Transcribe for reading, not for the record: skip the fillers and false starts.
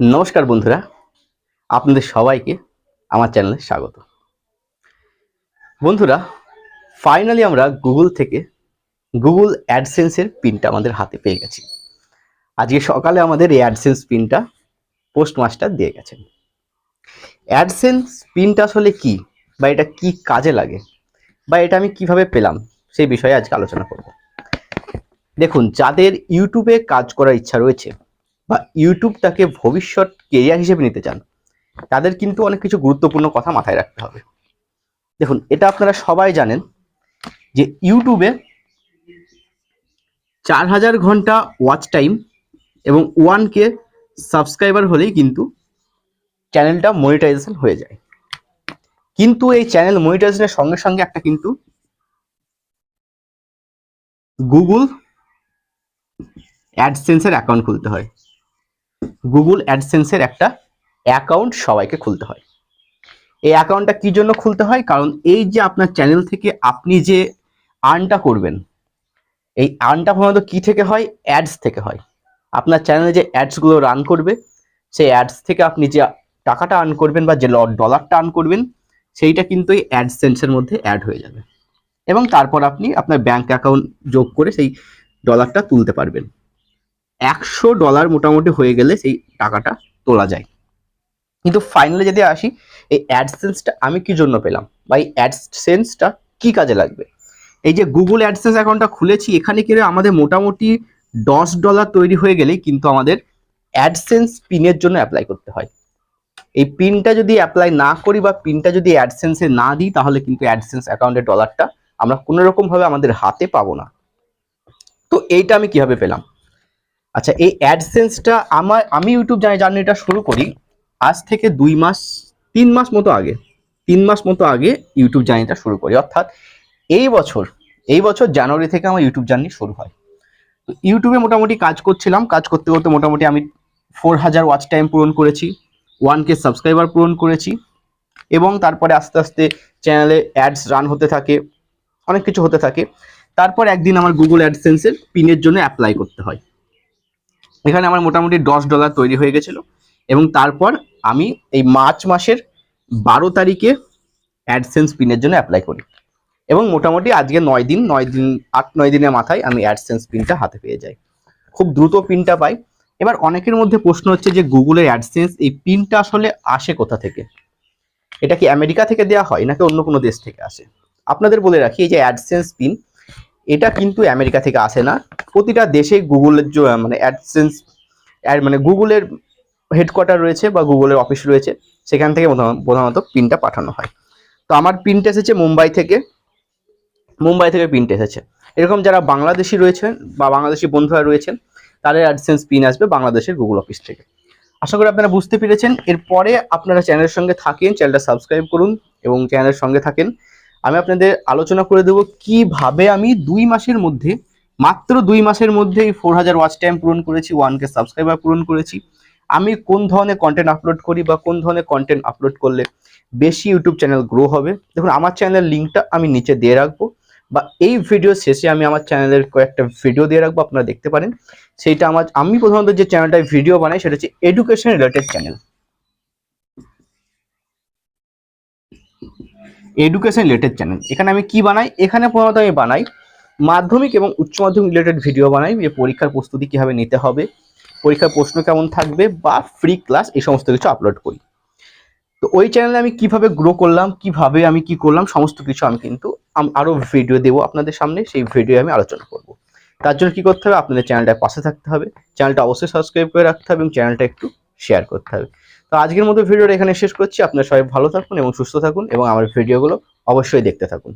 নমস্কার বন্ধুরা, আপনাদের সবাইকে আমার চ্যানেলে স্বাগত। বন্ধুরা, ফাইনালি আমরা গুগল থেকে গুগল অ্যাডসেন্সের পিনটা আমাদের হাতে পেয়ে গেছি। আজকে সকালে আমাদের এই অ্যাডসেন্স পিনটা পোস্টমাস্টার দিয়ে গেছেন। অ্যাডসেন্স পিনটা আসলে কি, বা এটা কি কাজে লাগে, বা এটা আমি কিভাবে পেলাম, সেই বিষয়ে আজকে আলোচনা করব। দেখুন, যাদের ইউটিউবে কাজ করার ইচ্ছা রয়েছে বা ইউটিউবটাকে ভবিষ্যৎ কেরিয়ার হিসেবে নিতে চান, তাদের কিন্তু অনেক কিছু গুরুত্বপূর্ণ কথা মাথায় রাখতে হবে। দেখুন, এটা আপনারা সবাই জানেন যে ইউটিউবে 4000 ঘন্টা ওয়াচ টাইম এবং 1K সাবস্ক্রাইবার হলেই কিন্তু চ্যানেলটা মনিটাইজেশন হয়ে যায়। কিন্তু এই চ্যানেল মনিটাইজেশনের সঙ্গে সঙ্গে একটা কিন্তু গুগল অ্যাডসেন্সের অ্যাকাউন্ট খুলতে হয়। গুগল অ্যাডসেন্সের একটা অ্যাকাউন্ট সবাইকে খুলতে হয়। এই অ্যাকাউন্টটা কি জন্য খুলতে হয়? কারণ এই যে আপনার চ্যানেল থেকে আপনি যে আর্নটা করবেন, এই আর্নটা প্রধানত কি থেকে হয়? অ্যাডস থেকে হয়। আপনার চ্যানেলে যে অ্যাডসগুলো রান করবে, সেই অ্যাডস থেকে আপনি যে টাকাটা আর্ন করবেন বা যে ডলারটা আর্ন করবেন, সেইটা কিন্তু এই অ্যাডসেন্সের মধ্যে অ্যাড হয়ে যাবে এবং তারপর আপনি আপনার ব্যাংক অ্যাকাউন্ট যোগ করে সেই ডলারটা তুলতে পারবেন। $100 মোটামুটি হয়ে গেলে সেই টাকাটা তোলা যায়। কিন্তু ফাইনালি যদি আসি, এই অ্যাডসেন্সটা আমি কি জন্য পেলাম, বা এই অ্যাডসেন্সটা কি কাজে লাগবে? এই যে গুগল অ্যাডসেন্স অ্যাকাউন্টটা খুলেছি, এখানে কিন্তু আমাদের মোটামুটি $10 তৈরি হয়ে গেলেই কিন্তু আমাদের অ্যাডসেন্স পিনের জন্য অ্যাপ্লাই করতে হয়। এই পিনটা যদি অ্যাপ্লাই না করি বা পিনটা যদি অ্যাডসেন্সে না দিই, তাহলে কিন্তু অ্যাডসেন্স অ্যাকাউন্টের ডলারটা আমরা কোনো রকম ভাবে আমাদের হাতে পাবো না। তো এইটা আমি কিভাবে পেলাম? আচ্ছা, এই অ্যাডসেন্সটা আমি ইউটিউব জার্নিটা শুরু করি আজ থেকে 3 মাস মতো আগে। 3 মাস মতো আগে ইউটিউব জার্নিটা শুরু করি, অর্থাৎ এই বছর জানুয়ারি থেকে আমার ইউটিউব জার্নি শুরু হয়। তো ইউটিউবে মোটামুটি কাজ করছিলাম, কাজ করতে করতে মোটামুটি আমি 4000 ওয়াচ টাইম পূরণ করেছি, 1K সাবস্ক্রাইবার পূরণ করেছি এবং তারপরে আস্তে আস্তে চ্যানেলে অ্যাডস রান হতে থাকে, অনেক কিছু হতে থাকে। তারপর একদিন আমার গুগল অ্যাডসেন্সের পিনের জন্য অ্যাপ্লাই করতে হয়। এখানে আমার মোটামুটি $10 তৈরি হয়ে গেছিল এবং তারপর আমি এই মার্চ মাসের 12 তারিখে অ্যাডসেন্স পিনের জন্য অ্যাপ্লাই করি এবং মোটামুটি আজকে 8-9 দিনের মাথায় আমি অ্যাডসেন্স পিনটা হাতে পেয়ে যাই। খুব দ্রুত পিনটা পাই। এবার অনেকের মধ্যে প্রশ্ন হচ্ছে যে গুগলের অ্যাডসেন্স এই পিনটা আসলে আসে কোথা থেকে? এটা কি আমেরিকা থেকে দেওয়া হয় নাকি অন্য কোনো দেশ থেকে আসে? আপনাদের বলে রাখি, এই যে অ্যাডসেন্স পিন, এটা কিন্তু আমেরিকা থেকে আসে না। প্রতিটা দেশে গুগলের মানে অ্যাডসেন্স মানে গুগলের হেডকোয়ার্টার রয়েছে বা গুগলের অফিস রয়েছে, সেখান থেকে প্রধানত পিনটা পাঠানো হয়। তো আমার পিনটা এসেছে মুম্বাই থেকে পিনটা এসেছে। এরকম যারা বাংলাদেশি রয়েছেন বা বাংলাদেশি বন্ধুরা রয়েছেন, তাদের অ্যাডসেন্স পিন আসবে বাংলাদেশের গুগল অফিস থেকে। আশা করি আপনারা বুঝতে পেরেছেন। এরপরে আপনারা চ্যানেলের সঙ্গে থাকেন, চ্যানেলটা সাবস্ক্রাইব করুন এবং চ্যানেলের সঙ্গে থাকেন। আমি আপনাদের আলোচনা করে দেবো কিভাবে আমি মাত্র 2 মাসের মধ্যে 4000 ওয়াচ টাইম পূরণ করেছি, 1K সাবস্ক্রাইবার পূরণ করেছি। আমি কোন ধরনের কন্টেন্ট আপলোড করি বা কোন ধরনের কন্টেন্ট আপলোড করলে বেশি ইউটিউব চ্যানেল গ্রো হবে। দেখুন, আমার চ্যানেলের লিঙ্কটা আমি নিচে দিয়ে রাখবো, বা এই ভিডিও শেষে আমি আমার চ্যানেলের কয়েকটা ভিডিও দিয়ে রাখবো, আপনারা দেখতে পারেন। সেইটা আমি প্রথমত যে চ্যানেলটায় ভিডিও বানাই সেটা হচ্ছে এডুকেশন রিলেটেড চ্যানেল। এখানে আমি কি বানাই? এখানে প্রথমত আমি বানাই মাধ্যমিক এবং উচ্চ মাধ্যমিক রিলেটেড ভিডিও বানাই, যে পরীক্ষার প্রস্তুতি কিভাবে নিতে হবে, পরীক্ষার প্রশ্ন কেমন থাকবে, বা ফ্রি ক্লাস, এই সমস্ত কিছু আপলোড করি। তো ওই চ্যানেলে আমি কিভাবে গ্রো করলাম, কিভাবে আমি কি করলাম, সমস্ত কিছু আমি কিন্তু আরো ভিডিও দেবো আপনাদের সামনে, সেই ভিডিও আমি আলোচনা করব। তার জন্য কি করতে হবে? আপনাদের চ্যানেলটার পাশে থাকতে হবে, চ্যানেলটা অবশ্যই সাবস্ক্রাইব করে রাখতে হবে এবং চ্যানেলটা একটু শেয়ার করতে হবে। তো আজকের মতো ভিডিওটা এখানে শেষ করছি। আপনারা সবাই ভালো থাকুন এবং সুস্থ থাকুন এবং আমার ভিডিওগুলো অবশ্যই দেখতে থাকুন।